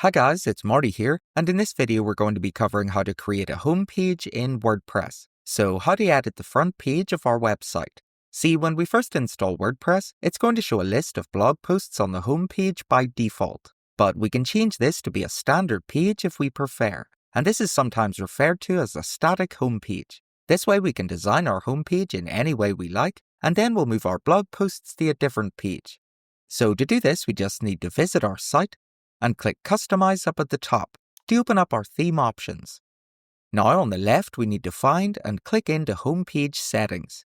Hi guys, it's Marty here, and in this video we're going to be covering how to create a home page in WordPress. So how to edit the front page of our website. See, when we first install WordPress, it's going to show a list of blog posts on the home page by default. But we can change this to be a standard page if we prefer, and this is sometimes referred to as a static home page. This way we can design our home page in any way we like, and then we'll move our blog posts to a different page. So to do this, we just need to visit our site and click Customize up at the top to open up our theme options. Now on the left, we need to find and click into Home Page Settings.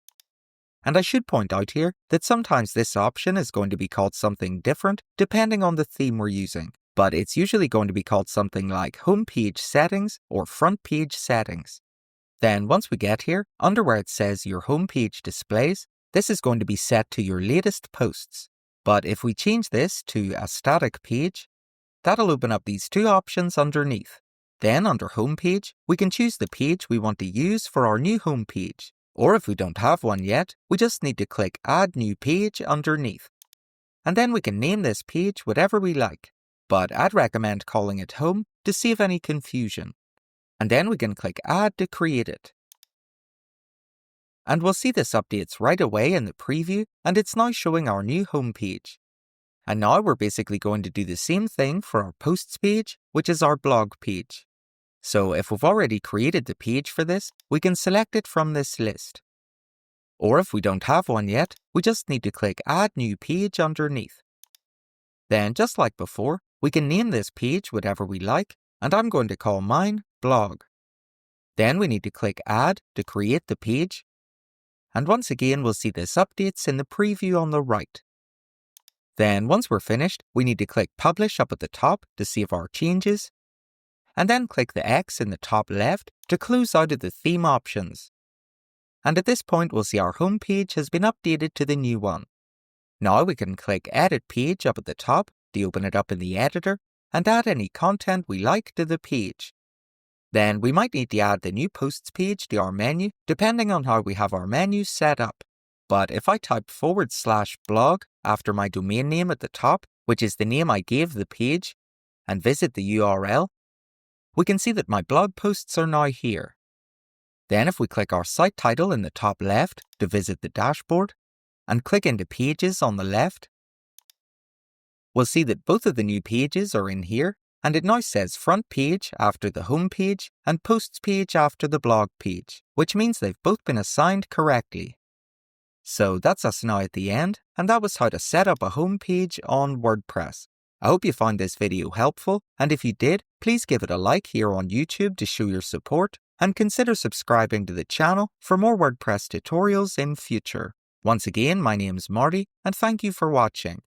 And I should point out here that sometimes this option is going to be called something different depending on the theme we're using, but it's usually going to be called something like Home Page Settings or Front Page Settings. Then once we get here, under where it says Your Home Page Displays, this is going to be set to your latest posts. But if we change this to a static page, that'll open up these two options underneath. Then under Home Page, we can choose the page we want to use for our new home page. Or if we don't have one yet, we just need to click Add New Page underneath. And then we can name this page whatever we like, but I'd recommend calling it Home to save any confusion. And then we can click Add to create it. And we'll see this updates right away in the preview, and it's now showing our new home page. And now we're basically going to do the same thing for our posts page, which is our blog page. So if we've already created the page for this, we can select it from this list. Or if we don't have one yet, we just need to click Add New Page underneath. Then, just like before, we can name this page whatever we like, and I'm going to call mine Blog. Then we need to click Add to create the page. And once again, we'll see this updates in the preview on the right. Then once we're finished, we need to click Publish up at the top to save our changes, and then click the X in the top left to close out of the theme options. And at this point, we'll see our home page has been updated to the new one. Now we can click Edit Page up at the top to open it up in the editor and add any content we like to the page. Then we might need to add the new posts page to our menu depending on how we have our menu set up. But if I type /blog after my domain name at the top, which is the name I gave the page, and visit the URL, we can see that my blog posts are now here. Then if we click our site title in the top left to visit the dashboard, and click into Pages on the left, we'll see that both of the new pages are in here, and it now says Front Page after the Home Page and Posts Page after the Blog page, which means they've both been assigned correctly. So that's us now at the end, and that was how to set up a home page on WordPress. I hope you found this video helpful, and if you did, please give it a like here on YouTube to show your support, and consider subscribing to the channel for more WordPress tutorials in future. Once again, my name's Marty, and thank you for watching.